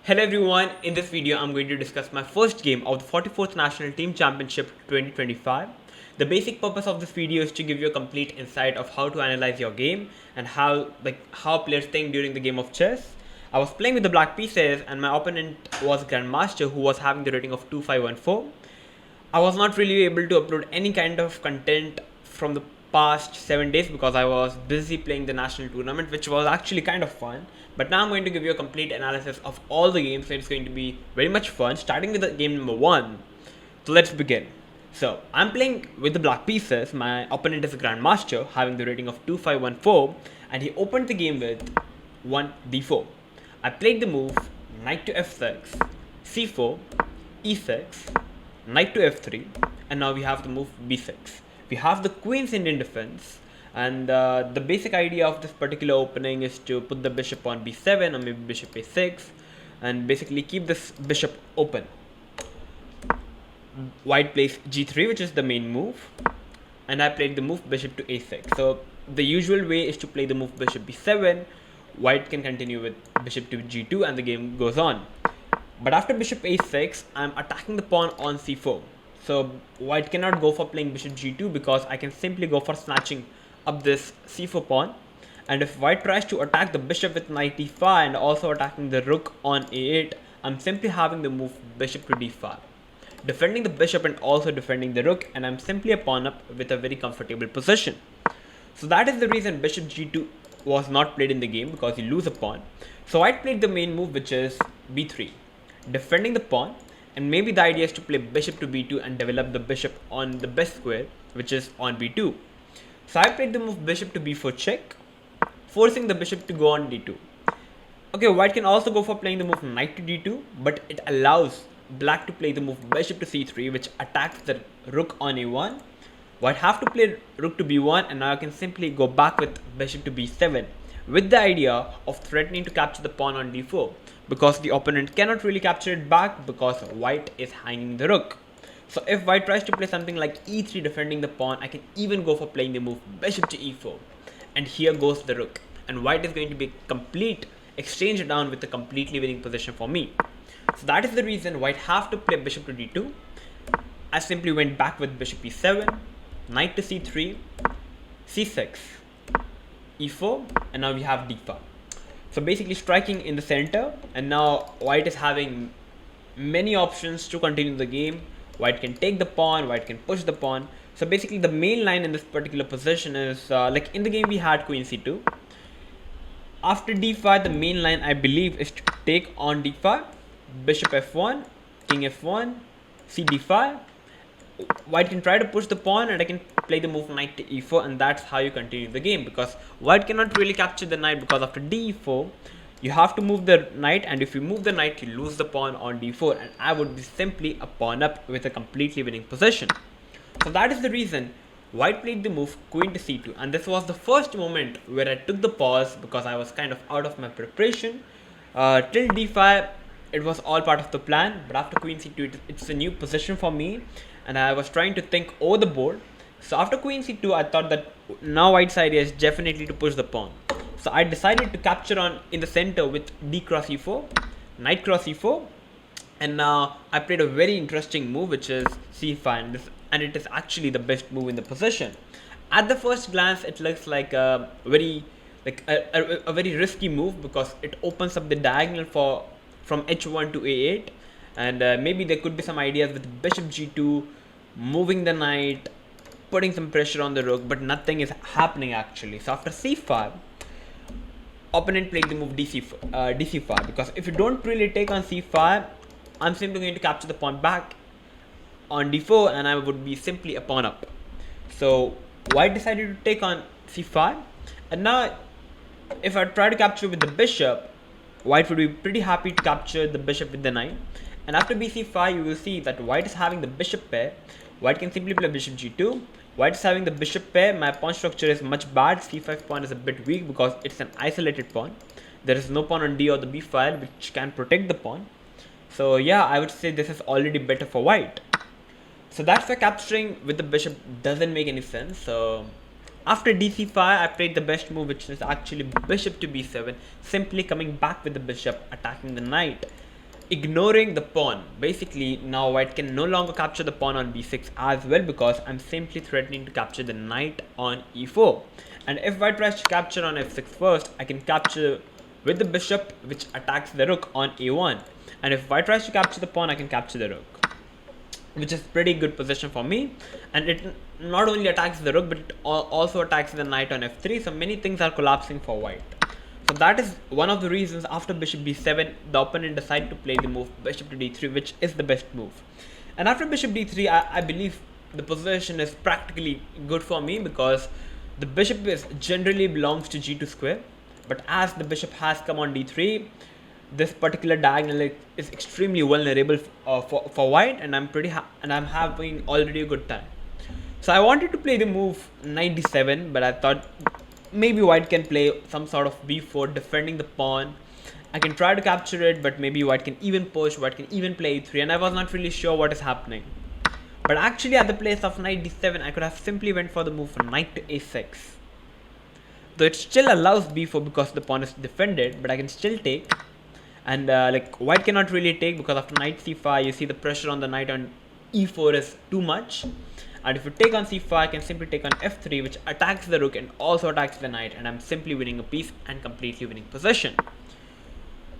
Hello everyone, in this video I'm going to discuss my first game of the 44th National Team Championship 2025. The basic purpose of this video is to give you a complete insight of how to analyze your game and how players think during the game of chess. I was playing with the black pieces and my opponent was Grandmaster who was having the rating of 2514. I was not really able to upload any kind of content from the past 7 days because I was busy playing the national tournament, which was actually kind of fun. But now I'm going to give you a complete analysis of all the games, so it's going to be very much fun, starting with the game number 1. So let's begin. So I'm playing with the black pieces. My opponent is a Grandmaster having the rating of 2514, and he opened the game with 1d4. I played the move knight to f6, c4, e6, knight to f3, and now we have the move b6. We have the queen's Indian defense, and the basic idea of this particular opening is to put the bishop on b7 or maybe bishop a6 and basically keep this bishop open. White plays g3, which is the main move, and I played the move bishop to a6. So the usual way is to play the move bishop b7. White can continue with bishop to g2 and the game goes on. But after bishop a6, I'm attacking the pawn on c4. So white cannot go for playing bishop g2 because I can simply go for snatching up this c4 pawn. And if white tries to attack the bishop with knight e5 and also attacking the rook on a8, I'm simply having the move bishop to d5, defending the bishop and also defending the rook, and I'm simply a pawn up with a very comfortable position. So that is the reason bishop g2 was not played in the game, because you lose a pawn. So white played the main move, which is b3, defending the pawn, and maybe the idea is to play bishop to b2 and develop the bishop on the best square, which is on b2. So I played the move bishop to b4 check, forcing the bishop to go on d2. Okay, white can also go for playing the move knight to d2, but it allows black to play the move bishop to c3, which attacks the rook on a1. White have to play rook to b1, and now I can simply go back with bishop to b7 with the idea of threatening to capture the pawn on d4, because the opponent cannot really capture it back because white is hanging the rook. So if white tries to play something like e3 defending the pawn, I can even go for playing the move bishop to e4, and here goes the rook, and white is going to be complete exchange down with a completely winning position for me. So that is the reason white have to play bishop to d2. I simply went back with bishop e7, knight to c3, c6, e4, and now we have d5. So basically striking in the center, and now white is having many options to continue the game. White can take the pawn, white can push the pawn. So basically the main line in this particular position is like in the game we had queen c2. After d5, the main line I believe is to take on d5, bishop f1, king f1, c d5. White can try to push the pawn, and I can play the move knight to e4, and that's how you continue the game, because white cannot really capture the knight, because after d4 you have to move the knight, and if you move the knight you lose the pawn on d4, and I would be simply a pawn up with a completely winning position. So that is the reason white played the move queen to c2, and this was the first moment where I took the pause because I was kind of out of my preparation. Till d5 it was all part of the plan, but after queen c2 it's a new position for me, and I was trying to think over the board. So after queen c2, I thought that now white's idea is definitely to push the pawn. So I decided to capture on in the center with d cross e4, knight cross e4, and now I played a very interesting move, which is c5, and it is actually the best move in the position. At the first glance, it looks like a very very risky move, because it opens up the diagonal from h1 to a8, and maybe there could be some ideas with bishop g2, moving the knight, putting some pressure on the rook, but nothing is happening actually. So after c5, opponent played the move dc5, because if you don't really take on c5, I'm simply going to capture the pawn back on d4, and I would be simply a pawn up. So white decided to take on c5, and now if I try to capture with the bishop, white would be pretty happy to capture the bishop with the knight. And after bc5, you will see that white is having the bishop pair. White can simply play bishop g2. White is having the bishop pair. My pawn structure is much bad. c5 pawn is a bit weak because it's an isolated pawn. There is no pawn on d or the b file which can protect the pawn. So yeah, I would say this is already better for white. So that's why capturing with the bishop doesn't make any sense. So after dc5, I played the best move, which is actually bishop to b7, simply coming back with the bishop, attacking the knight. ignoring the pawn. Basically, now white can no longer capture the pawn on b6 as well, because I'm simply threatening to capture the knight on e4. And if white tries to capture on f6 first, I can capture with the bishop, which attacks the rook on a1. And if white tries to capture the pawn, I can capture the rook, which is pretty good position for me. And it not only attacks the rook, but it also attacks the knight on f3. So many things are collapsing for white. So that is one of the reasons after bishop b7, the opponent decided to play the move bishop to d3, which is the best move. And after bishop d3, I believe the position is practically good for me, because the bishop generally belongs to g2 square. But as the bishop has come on d3, this particular diagonal is extremely vulnerable for white, and I'm having already a good time. So I wanted to play the move knight d7, but I thought maybe white can play some sort of b4, defending the pawn. I can try to capture it, but maybe white can even push, white can even play e3, and I was not really sure what is happening. But actually at the place of knight d7, I could have simply went for the move knight to a6. Though it still allows b4 because the pawn is defended, but I can still take. And like white cannot really take, because after knight c5, you see the pressure on the knight on e4 is too much. And if you take on c5, I can simply take on f3, which attacks the rook and also attacks the knight, and I'm simply winning a piece and completely winning possession.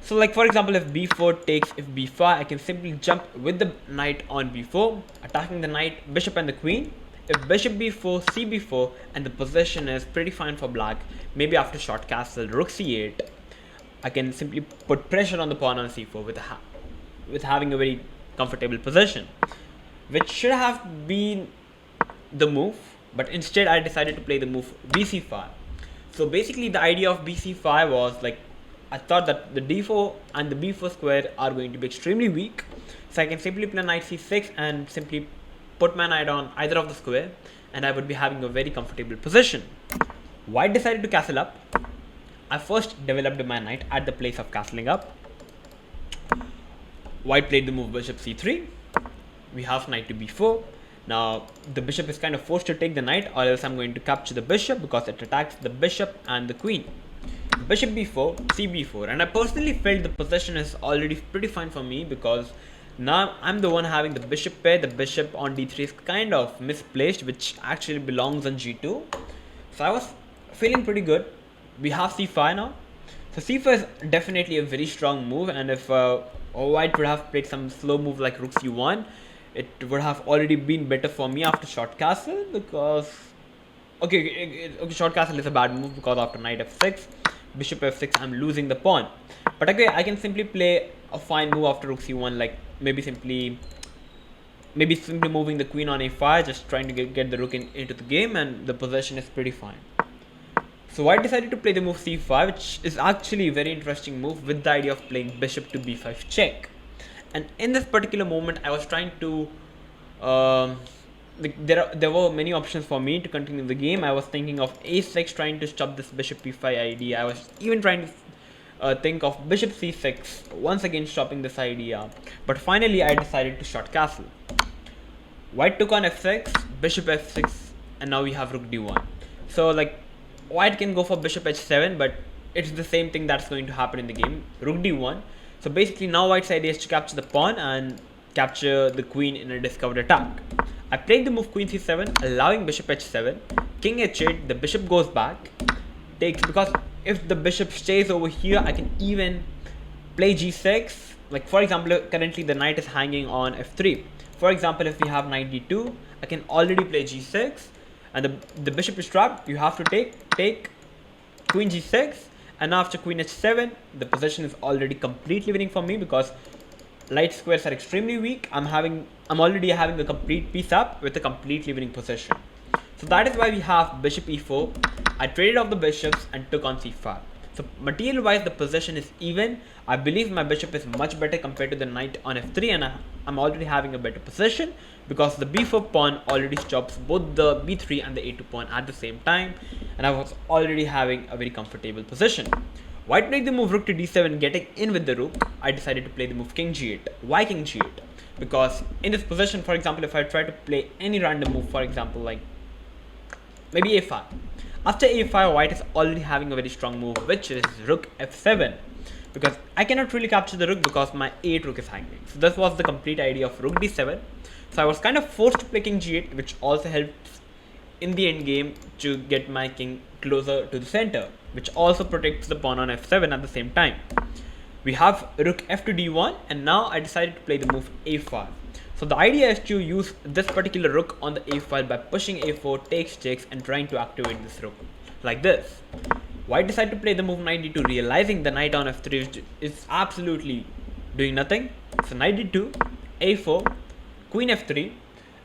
So like for example, if b4 takes if b5, I can simply jump with the knight on b4, attacking the knight, bishop and the queen. If bishop b4, cb4, and the position is pretty fine for black, maybe after short castle, rook c8, I can simply put pressure on the pawn on c4 with having a very comfortable position, which should have been the move, but instead I decided to play the move bc5. So basically the idea of bc5 was like, I thought that the d4 and the b4 square are going to be extremely weak, so I can simply play knight c6 and simply put my knight on either of the square, and I would be having a very comfortable position. White decided to castle up. I first developed my knight at the place of castling up. White played the move bishop c3. We have knight to b4. Now the bishop is kind of forced to take the knight, or else I'm going to capture the bishop, because it attacks the bishop and the queen. Bishop b4, cb4, and I personally felt the possession is already pretty fine for me, because now I'm the one having the bishop pair. The bishop on d3 is kind of misplaced, which actually belongs on g2. So I was feeling pretty good. We have c5 now. So c5 is definitely a very strong move, and if white would have played some slow move like rook c1, it would have already been better for me after short castle, because okay, short castle is a bad move, because after knight f6, bishop f6, I'm losing the pawn. But okay, I can simply play a fine move after rook c1, like maybe simply moving the queen on a5, just trying to get the rook into the game, and the possession is pretty fine. So white decided to play the move c5, which is actually a very interesting move, with the idea of playing bishop to b5 check. And in this particular moment, I was trying to there were many options for me to continue the game. I was thinking of a6, trying to stop this bishop p5 idea. I was even trying to think of bishop c6, once again stopping this idea. But finally I decided to short castle. White took on f6, bishop f6, and now we have rook d1. So like white can go for bishop h7, but it's the same thing that's going to happen in the game, rook d1. So basically now white's idea is to capture the pawn and capture the queen in a discovered attack. I played the move queen c7, allowing bishop h7, king h8, the bishop goes back, takes, because if the bishop stays over here, I can even play g6. Like for example, currently the knight is hanging on f3. For example, if we have knight d2, I can already play g6, and the bishop is trapped. You have to take queen g6, and after queen h7, the position is already completely winning for me, because light squares are extremely weak. I'm already having a complete piece up with a completely winning position. So that is why we have bishop e4. I traded off the bishops and took on c5. So material wise, the position is even. I believe my bishop is much better compared to the knight on f3, and I'm already having a better position, because the b4 pawn already stops both the b3 and the a2 pawn at the same time, and I was already having a very comfortable position. White played the move rook to d7, getting in with the rook. I decided to play the move king g8. Why king g8? Because in this position, for example, if I try to play any random move, for example, like maybe a5. After a5, white is already having a very strong move, which is rook f7. because I cannot really capture the rook because my a8 rook is hanging. So this was the complete idea of rook d7. So I was kind of forced to play king g8, which also helps in the end game to get my king closer to the center, which also protects the pawn on f7 at the same time. We have rook f to d1, and now I decided to play the move a5. So the idea is to use this particular rook on the a file by pushing a4, takes checks, and trying to activate this rook like this. White decided to play the move knight d2, realizing the knight on f3 is absolutely doing nothing. So knight d2, a4, queen f3,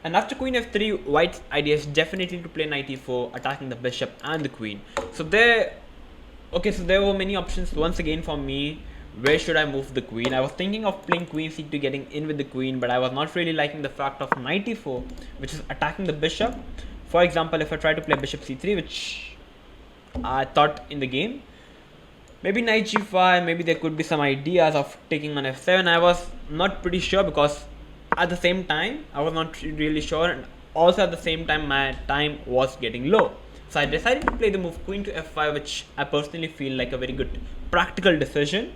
and after queen f3, white's idea is definitely to play knight e4, attacking the bishop and the queen. So there were many options once again for me. Where should I move the queen? I was thinking of playing queen c2, getting in with the queen, but I was not really liking the fact of knight e4, which is attacking the bishop. For example, if I try to play bishop c3, which I thought in the game, maybe knight g5, maybe there could be some ideas of taking on f7. I was not pretty sure because at the same time, I was not really sure, and also at the same time, my time was getting low. So I decided to play the move queen to f5, which I personally feel like a very good practical decision.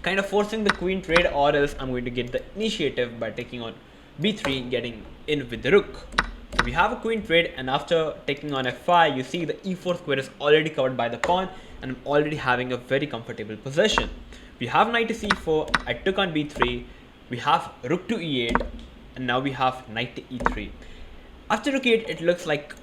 Kind of forcing the queen trade, or else I'm going to get the initiative by taking on b3, getting in with the rook. So we have a queen trade, and after taking on f5, you see the e4 square is already covered by the pawn, and I'm already having a very comfortable position. We have knight to c4, I took on b3, we have rook to e8, and now we have knight to e3. After rook e8, it looks like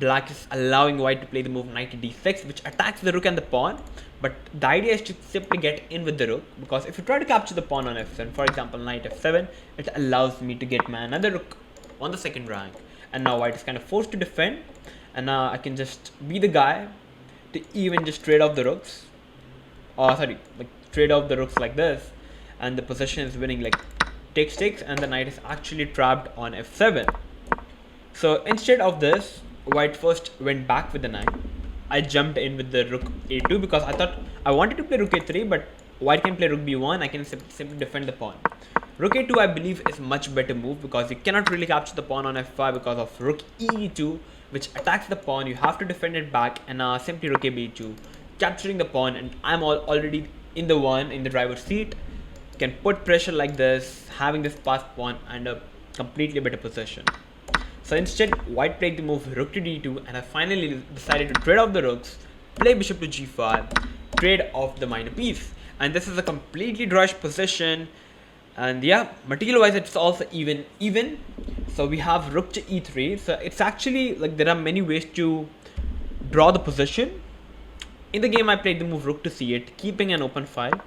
black is allowing white to play the move knight to d6, which attacks the rook and the pawn. But the idea is to simply get in with the rook, because if you try to capture the pawn on f7, for example knight f7, it allows me to get my another rook on the second rank. And now white is kind of forced to defend, and now I can just be the guy to even just trade off the rooks. Trade off the rooks like this, and the position is winning, like takes, and the knight is actually trapped on f7. So instead of this, white first went back with the knight. I jumped in with the rook a2 because I thought I wanted to play rook a3, but white can play rook b1. I can simply defend the pawn. Rook a2, I believe, is much better move because you cannot really capture the pawn on f5 because of rook e2, which attacks the pawn. You have to defend it back, and simply rook a b2, capturing the pawn, and I'm already in the driver's seat. Can put pressure like this, having this passed pawn and a completely better position. So instead, white played the move rook to d2, and I finally decided to trade off the rooks, play bishop to g5, trade off the minor piece. And this is a completely drawish position. And yeah, material wise, it's also even. So we have rook to e3. So it's actually like there are many ways to draw the position. In the game, I played the move rook to c8, keeping an open file.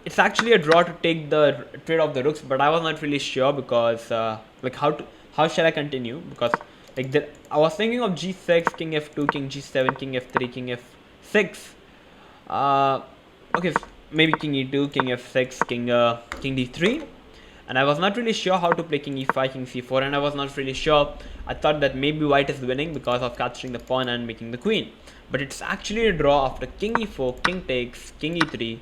It's actually a draw to take the trade off the rooks, but I was not really sure because how shall I continue? Because I was thinking of g6, king f2, king g7, king f3, king f6. Okay, maybe king e2, king f6, king d3. And I was not really sure how to play king e5, king c4, and I was not really sure. I thought that maybe white is winning because of capturing the pawn and making the queen. But it's actually a draw after king e4, king takes, king e3.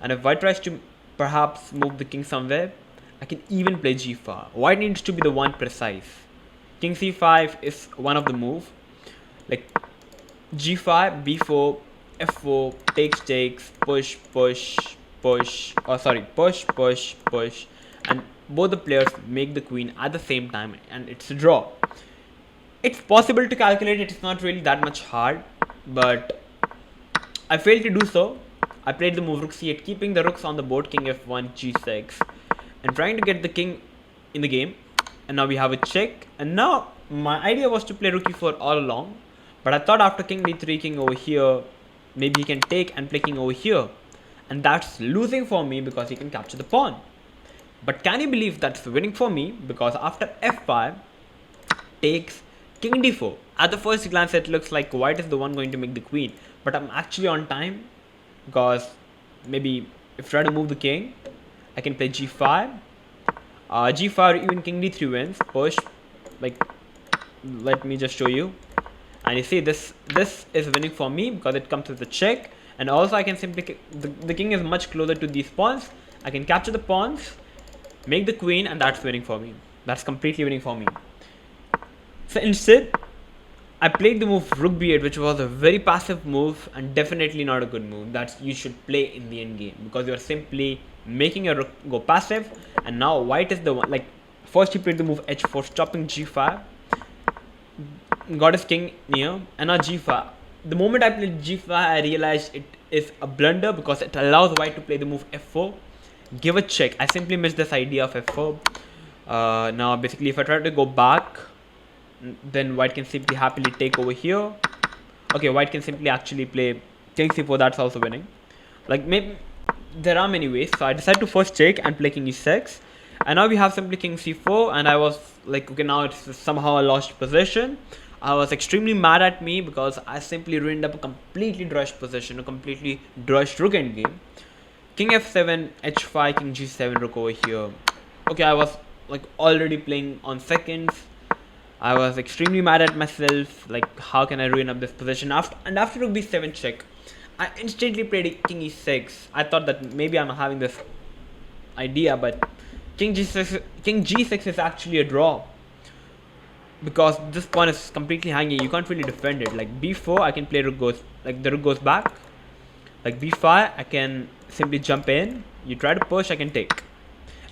And if white tries to perhaps move the king somewhere, I can even play g5. White needs to be the one precise. King c5 is one of the move. Like g5, b4, f4, takes, push, and both the players make the queen at the same time, and it's a draw. It's possible to calculate it. It's not really that much hard, but I failed to do so. I played the move rook c8, keeping the rooks on the board, king f1, g6, and trying to get the king in the game. And now we have a check, and now my idea was to play rook e4 all along, but I thought after king d3, king over here, maybe he can take and play king over here, and that's losing for me because he can capture the pawn. But can you believe that's winning for me? Because after f5 takes, king d4, at the first glance it looks like white is the one going to make the queen, but I'm actually on time because maybe if I try to move the king, I can play g5, g5, or even king d3 wins. Push, let me just show you, and you see this is winning for me because it comes with a check, and also I can simply the king is much closer to these pawns. I can capture the pawns, make the queen, and that's winning for me. That's completely winning for me. So instead, I played the move rook b8, which was a very passive move and definitely not a good move that you should play in the end game, because you are simply making your rook go passive. And now white is the one, like, first he played the move h4, stopping g5, got his king near, and now g5. The moment I played g5, I realized it is a blunder because it allows white to play the move f4, give a check. I simply missed this idea of f4. Now basically if I try to go back, then white can simply happily take over here. Okay, white can simply actually play king c4, that's also winning. Like, maybe there are many ways, so I decided to first check and play king e6, and now we have simply king c4, and I was like, okay, now it's somehow a lost position. I was extremely mad at me because I simply ruined up a completely drushed position, a completely drushed rook endgame. King f7, h5, king g7, rook over here. Okay, I was like already playing on seconds. I was extremely mad at myself, like, how can I ruin up this position? After rook b7 check, I instantly played king e6. I thought that maybe I'm having this idea, but king g6 is actually a draw, because this pawn is completely hanging. You can't really defend it. Like b4, I can play rook goes, like the rook goes back. Like b5, I can simply jump in. You try to push, I can take.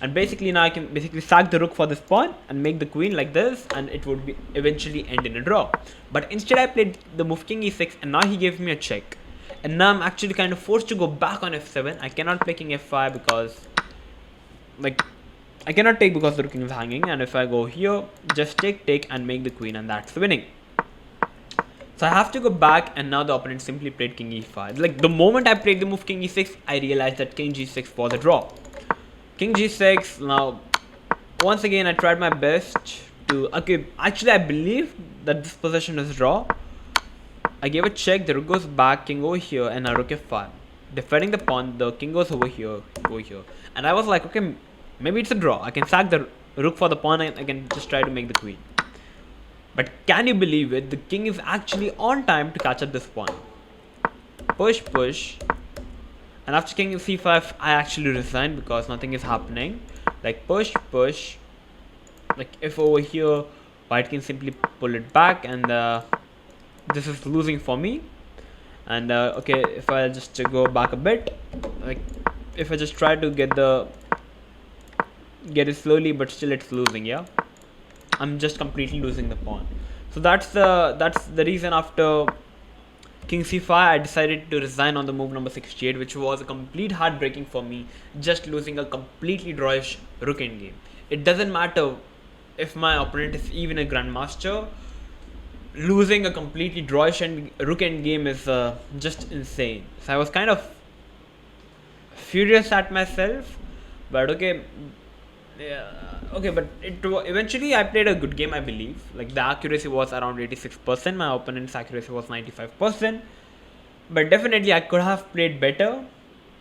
And basically now I can basically sack the rook for this pawn and make the queen like this, and it would be eventually end in a draw. But instead I played the move king e6, and now he gave me a check. And now I'm actually kind of forced to go back on f7. I cannot play king f5 because, like, I cannot take because the king is hanging. And if I go here, just take and make the queen, and that's winning. So I have to go back, and now the opponent simply played king e5. Like, the moment I played the move king e6, I realized that king g6 was a draw. King g6, now, once again, I tried my best to, okay, actually I believe that this position is draw. I gave a check, the rook goes back, king over here, and now rook f5. Defending the pawn, the king goes over here, And I was like, okay, maybe it's a draw. I can sack the rook for the pawn, and I can just try to make the queen. But can you believe it? The king is actually on time to catch up this pawn. Push. And after king c5, I actually resign because nothing is happening. Like, push. Like, if over here, white can simply pull it back, and this is losing for me. And okay, if I just go back a bit, like, if I just try to get it slowly, but still it's losing. Yeah, I'm just completely losing the pawn. So that's the reason after king c5, I decided to resign on the move number 68, which was a complete heartbreaking for me, just losing a completely drawish rook endgame. It doesn't matter if my opponent is even a grandmaster. Losing a completely drawish rook endgame is just insane. So I was kind of furious at myself, but okay. Yeah, okay, but eventually I played a good game, I believe. Like, the accuracy was around 86%, my opponent's accuracy was 95%. But definitely I could have played better.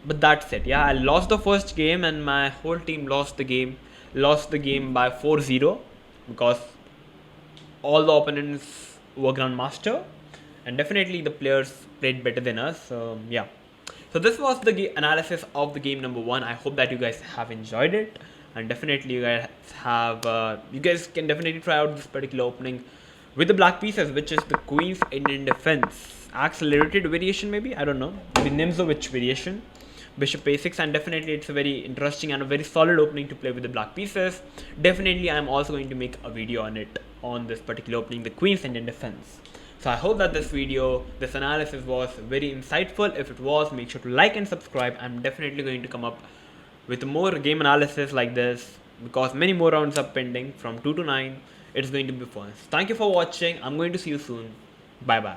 But that's it. Yeah, I lost the first game, and my whole team lost the game by 4-0, because all the opponents were Grandmaster, and definitely the players played better than us. So yeah. So this was the analysis of the game number 1. I hope that you guys have enjoyed it. And definitely you guys can definitely try out this particular opening with the black pieces, which is the queen's Indian defense accelerated variation, maybe, I don't know, the Nimzowitsch variation, bishop a6. And definitely it's a very interesting and a very solid opening to play with the black pieces. Definitely I'm also going to make a video on it, on this particular opening, the queen's Indian defense. So I hope that this analysis was very insightful. If it was, make sure to like and subscribe. I'm definitely going to come up with more game analysis like this, because many more rounds are pending from 2 to 9. It's going to be fun. Thank you for watching. I'm going to see you soon. Bye bye.